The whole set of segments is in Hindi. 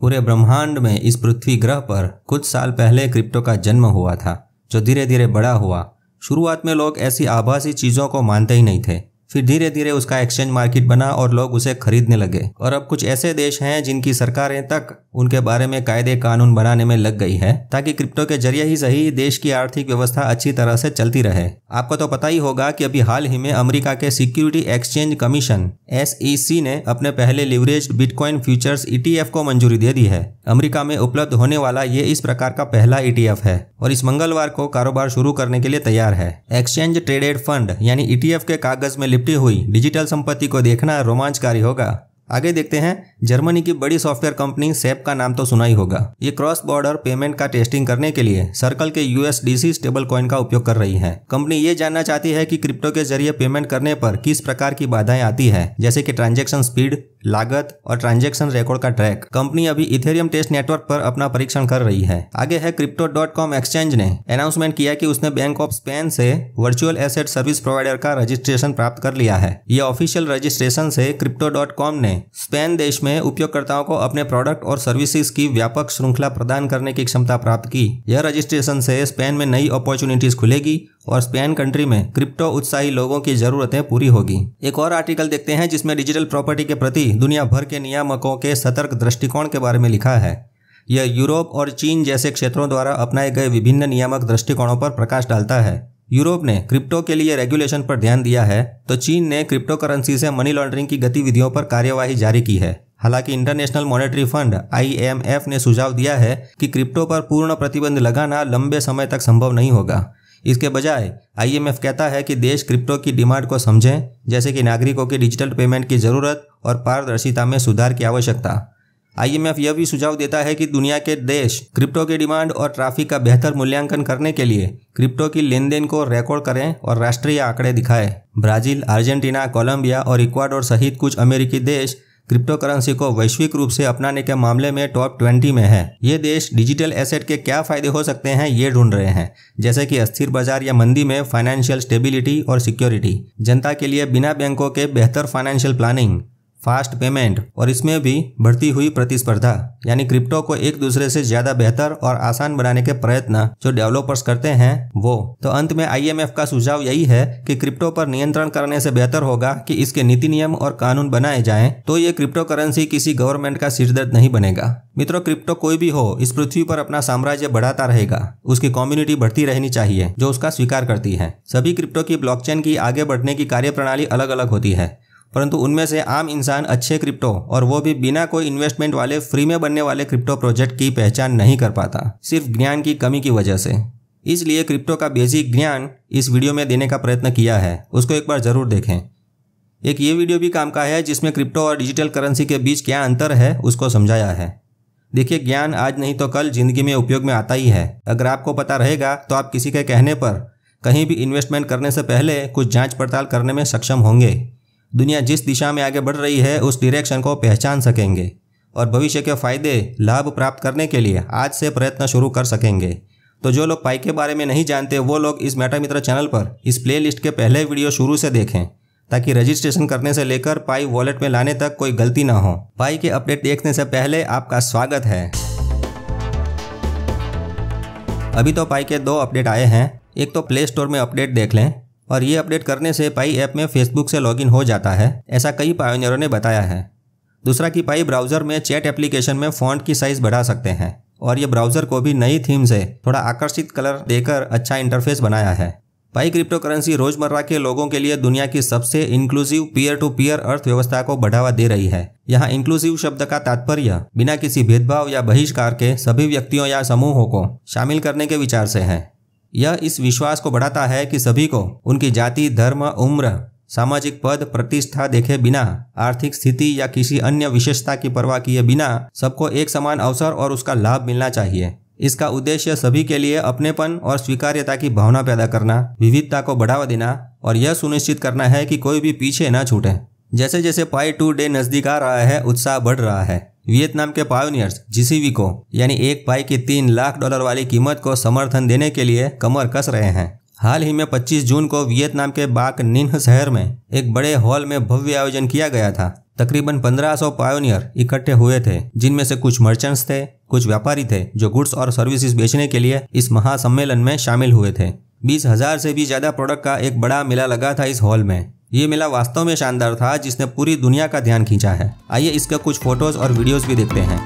पूरे ब्रह्मांड में इस पृथ्वी ग्रह पर कुछ साल पहले क्रिप्टो का जन्म हुआ था, जो धीरे धीरे बड़ा हुआ। शुरुआत में लोग ऐसी आभासी चीज़ों को मानते ही नहीं थे, फिर धीरे धीरे उसका एक्सचेंज मार्केट बना और लोग उसे खरीदने लगे। और अब कुछ ऐसे देश हैं जिनकी सरकारें तक उनके बारे में कायदे कानून बनाने में लग गई है, ताकि क्रिप्टो के जरिए ही सही देश की आर्थिक व्यवस्था अच्छी तरह से चलती रहे। आपको तो पता ही होगा कि अभी हाल ही में अमेरिका के सिक्योरिटी एक्सचेंज कमीशन SEC ने अपने पहले लिवरेज्ड बिटकॉइन फ्यूचर्स ETF को मंजूरी दे दी है। अमेरिका में उपलब्ध होने वाला ये इस प्रकार का पहला ETF है और इस मंगलवार को कारोबार शुरू करने के लिए तैयार है। एक्सचेंज ट्रेडेड फंड यानी ETF के कागज में लिपटी हुई डिजिटल संपत्ति को देखना रोमांचकारी होगा। आगे देखते हैं। जर्मनी की बड़ी सॉफ्टवेयर कंपनी SAP का नाम तो सुना ही होगा। ये क्रॉस बॉर्डर पेमेंट का टेस्टिंग करने के लिए सर्कल के USDC स्टेबल कॉइन का उपयोग कर रही है। कंपनी ये जानना चाहती है कि क्रिप्टो के जरिए पेमेंट करने पर किस प्रकार की बाधाएं आती है, जैसे कि ट्रांजैक्शन स्पीड, लागत और ट्रांजैक्शन रिकॉर्ड का ट्रैक। कंपनी अभी इथेरियम टेस्ट नेटवर्क पर अपना परीक्षण कर रही है। आगे है Crypto.com एक्सचेंज ने अनाउंसमेंट किया कि उसने बैंक ऑफ स्पेन से वर्चुअल एसेट सर्विस प्रोवाइडर का रजिस्ट्रेशन प्राप्त कर लिया है। ये ऑफिशियल रजिस्ट्रेशन से Crypto.com ने स्पेन देश में उपयोगकर्ताओं को अपने प्रोडक्ट और सर्विसेज की व्यापक श्रृंखला प्रदान करने की क्षमता प्राप्त की। यह रजिस्ट्रेशन से स्पेन में नई अपॉर्चुनिटीज खुलेगी और स्पेन कंट्री में क्रिप्टो उत्साही लोगों की जरूरतें पूरी होगी। एक और आर्टिकल देखते हैं जिसमें डिजिटल प्रॉपर्टी के प्रति दुनिया भर के नियामकों के सतर्क दृष्टिकोण के बारे में लिखा है। यह यूरोप और चीन जैसे क्षेत्रों द्वारा अपनाए गए विभिन्न नियामक दृष्टिकोणों पर प्रकाश डालता है। यूरोप ने क्रिप्टो के लिए रेगुलेशन पर ध्यान दिया है, तो चीन ने क्रिप्टो करेंसी से मनी लॉन्ड्रिंग की गतिविधियों पर कार्यवाही जारी की है। हालांकि इंटरनेशनल मॉनेटरी फंड IMF ने सुझाव दिया है कि क्रिप्टो पर पूर्ण प्रतिबंध लगाना लंबे समय तक संभव नहीं होगा। इसके बजाय IMF कहता है कि देश क्रिप्टो की डिमांड को समझें, जैसे कि नागरिकों की डिजिटल पेमेंट की जरूरत और पारदर्शिता में सुधार की आवश्यकता। IMF यह भी सुझाव देता है कि दुनिया के देश क्रिप्टो की डिमांड और ट्रैफिक का बेहतर मूल्यांकन करने के लिए क्रिप्टो की लेनदेन को रिकॉर्ड करें और राष्ट्रीय आंकड़े दिखाएं। ब्राजील, अर्जेंटीना, कोलंबिया और इक्वाडोर सहित कुछ अमेरिकी देश क्रिप्टो करेंसी को वैश्विक रूप से अपनाने के मामले में टॉप 20 में है। ये देश डिजिटल एसेट के क्या फायदे हो सकते हैं ये ढूंढ रहे हैं, जैसे कि अस्थिर बाजार या मंदी में फाइनेंशियल स्टेबिलिटी और सिक्योरिटी, जनता के लिए बिना बैंकों के बेहतर फाइनेंशियल प्लानिंग, फास्ट पेमेंट और इसमें भी बढ़ती हुई प्रतिस्पर्धा, यानी क्रिप्टो को एक दूसरे से ज्यादा बेहतर और आसान बनाने के प्रयत्न जो डेवलपर्स करते हैं वो। तो अंत में IMF का सुझाव यही है कि क्रिप्टो पर नियंत्रण करने से बेहतर होगा कि इसके नीति नियम और कानून बनाए जाएं, तो ये क्रिप्टो करेंसी किसी गवर्नमेंट का सिरदर्द नहीं बनेगा। मित्रों, क्रिप्टो कोई भी हो, इस पृथ्वी पर अपना साम्राज्य बढ़ाता रहेगा। उसकी कम्युनिटी बढ़ती रहनी चाहिए जो उसका स्वीकार करती है। सभी क्रिप्टो की ब्लॉकचेन की आगे बढ़ने की कार्यप्रणाली अलग अलग होती है, परंतु उनमें से आम इंसान अच्छे क्रिप्टो और वो भी बिना कोई इन्वेस्टमेंट वाले फ्री में बनने वाले क्रिप्टो प्रोजेक्ट की पहचान नहीं कर पाता, सिर्फ ज्ञान की कमी की वजह से। इसलिए क्रिप्टो का बेसिक ज्ञान इस वीडियो में देने का प्रयत्न किया है, उसको एक बार जरूर देखें। एक ये वीडियो भी काम का है जिसमें क्रिप्टो और डिजिटल करेंसी के बीच क्या अंतर है उसको समझाया है। देखिए, ज्ञान आज नहीं तो कल जिंदगी में उपयोग में आता ही है। अगर आपको पता रहेगा तो आप किसी के कहने पर कहीं भी इन्वेस्टमेंट करने से पहले कुछ जाँच पड़ताल करने में सक्षम होंगे। दुनिया जिस दिशा में आगे बढ़ रही है उस डायरेक्शन को पहचान सकेंगे और भविष्य के फायदे लाभ प्राप्त करने के लिए आज से प्रयत्न शुरू कर सकेंगे। तो जो लोग पाई के बारे में नहीं जानते वो लोग इस मेटा मित्र चैनल पर इस प्लेलिस्ट के पहले वीडियो शुरू से देखें, ताकि रजिस्ट्रेशन करने से लेकर पाई वॉलेट में लाने तक कोई गलती ना हो। पाई के अपडेट देखने से पहले आपका स्वागत है। अभी तो पाई के 2 अपडेट आए हैं। एक तो प्ले स्टोर में अपडेट देख लें, और ये अपडेट करने से पाई ऐप में फेसबुक से लॉगिन हो जाता है, ऐसा कई पायोनियरों ने बताया है। दूसरा कि पाई ब्राउजर में चैट एप्लीकेशन में फॉन्ट की साइज बढ़ा सकते हैं और ये ब्राउजर को भी नई थीम से थोड़ा आकर्षित कलर देकर अच्छा इंटरफेस बनाया है। पाई क्रिप्टो करेंसी रोजमर्रा के लोगों के लिए दुनिया की सबसे इंक्लूसिव पीयर टू पीयर अर्थव्यवस्था को बढ़ावा दे रही है। यहाँ इंक्लूसिव शब्द का तात्पर्य बिना किसी भेदभाव या बहिष्कार के सभी व्यक्तियों या समूहों को शामिल करने के विचार से है। यह इस विश्वास को बढ़ाता है कि सभी को उनकी जाति, धर्म, उम्र, सामाजिक पद, प्रतिष्ठा देखे बिना, आर्थिक स्थिति या किसी अन्य विशेषता की परवाह किए बिना सबको एक समान अवसर और उसका लाभ मिलना चाहिए। इसका उद्देश्य सभी के लिए अपनेपन और स्वीकार्यता की भावना पैदा करना, विविधता को बढ़ावा देना और यह सुनिश्चित करना है कि कोई भी पीछे न छूटे। जैसे जैसे पाई 2 डे नजदीक आ रहा है, उत्साह बढ़ रहा है। वियतनाम के पायोनियर्स GCV को यानी एक पाई की $3 लाख वाली कीमत को समर्थन देने के लिए कमर कस रहे हैं। हाल ही में 25 जून को वियतनाम के बाक निन्ह शहर में एक बड़े हॉल में भव्य आयोजन किया गया था। तकरीबन 1500 पायोनियर इकट्ठे हुए थे, जिनमें से कुछ मर्चेंट्स थे, कुछ व्यापारी थे जो गुड्स और सर्विसेज बेचने के लिए इस महासम्मेलन में शामिल हुए थे। 20,000 से भी ज्यादा प्रोडक्ट का एक बड़ा मेला लगा था इस हॉल में। ये मेला वास्तव में शानदार था, जिसने पूरी दुनिया का ध्यान खींचा है। आइए इसका कुछ फोटोज और वीडियोस भी देखते हैं।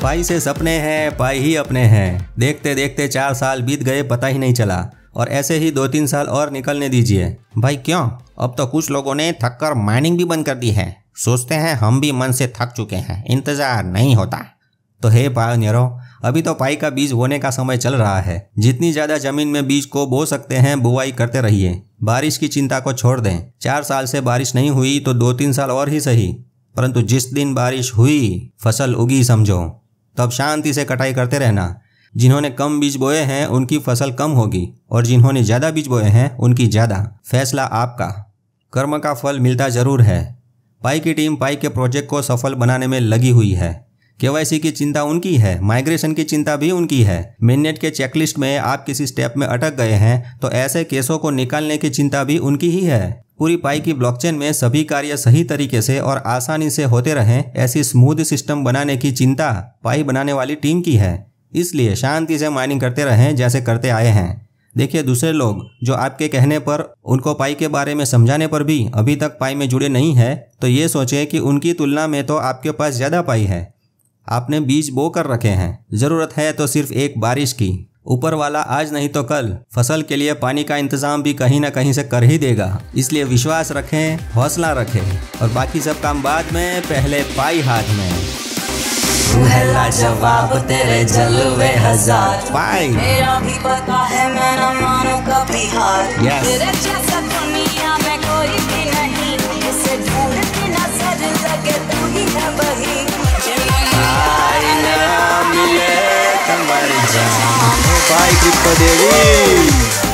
पाई से सपने हैं, पाई ही अपने हैं। देखते देखते 4 साल बीत गए, पता ही नहीं चला। और ऐसे ही 2-3 साल और निकलने दीजिए। भाई क्यों? अब तो कुछ लोगों ने थक कर माइनिंग भी बंद कर दी है। सोचते हैं हम भी मन से थक चुके हैं, इंतजार नहीं होता। तो हे पायोनियरों, अभी तो पाई का बीज बोने का समय चल रहा है। जितनी ज्यादा जमीन में बीज को बो सकते हैं बुआई करते रहिए। बारिश की चिंता को छोड़ दें। 4 साल से बारिश नहीं हुई तो 2-3 साल और ही सही, परंतु जिस दिन बारिश हुई फसल उगी समझो। तब शांति से कटाई करते रहना। जिन्होंने कम बीज बोए हैं उनकी फसल कम होगी, और जिन्होंने ज्यादा बीज बोए हैं उनकी ज्यादा। फैसला आपका। कर्म का फल मिलता जरूर है। पाई की टीम पाई के प्रोजेक्ट को सफल बनाने में लगी हुई है। केवाईसी की चिंता उनकी है, माइग्रेशन की चिंता भी उनकी है। मिनट के चेकलिस्ट में आप किसी स्टेप में अटक गए हैं तो ऐसे केसों को निकालने की चिंता भी उनकी ही है। पूरी पाई की ब्लॉकचेन में सभी कार्य सही तरीके से और आसानी से होते रहें, ऐसी स्मूथ सिस्टम बनाने की चिंता पाई बनाने वाली टीम की है। इसलिए शांति से माइनिंग करते रहें जैसे करते आए हैं। देखिए, दूसरे लोग जो आपके कहने पर, उनको पाई के बारे में समझाने पर भी अभी तक पाई में जुड़े नहीं है, तो ये सोचें कि उनकी तुलना में तो आपके पास ज्यादा पाई है। आपने बीज बो कर रखे हैं। जरूरत है तो सिर्फ एक बारिश की। ऊपर वाला आज नहीं तो कल फसल के लिए पानी का इंतजाम भी कहीं ना कहीं से कर ही देगा। इसलिए विश्वास रखें, हौसला रखें, और बाकी सब काम बाद में, पहले पाई हाथ में। तू है लाजवाब, तेरे जलवे हजार। पाई मेरा भी पता है, मैं न मानू कभी हार। Yes. तेरे जैसा दुनिया में कोई भी नहीं, इसे ढूंढती नजर लगे तू ही है वही। पाई ना मिले तो मर जाऊं। पाई क्रिप्टो देवी।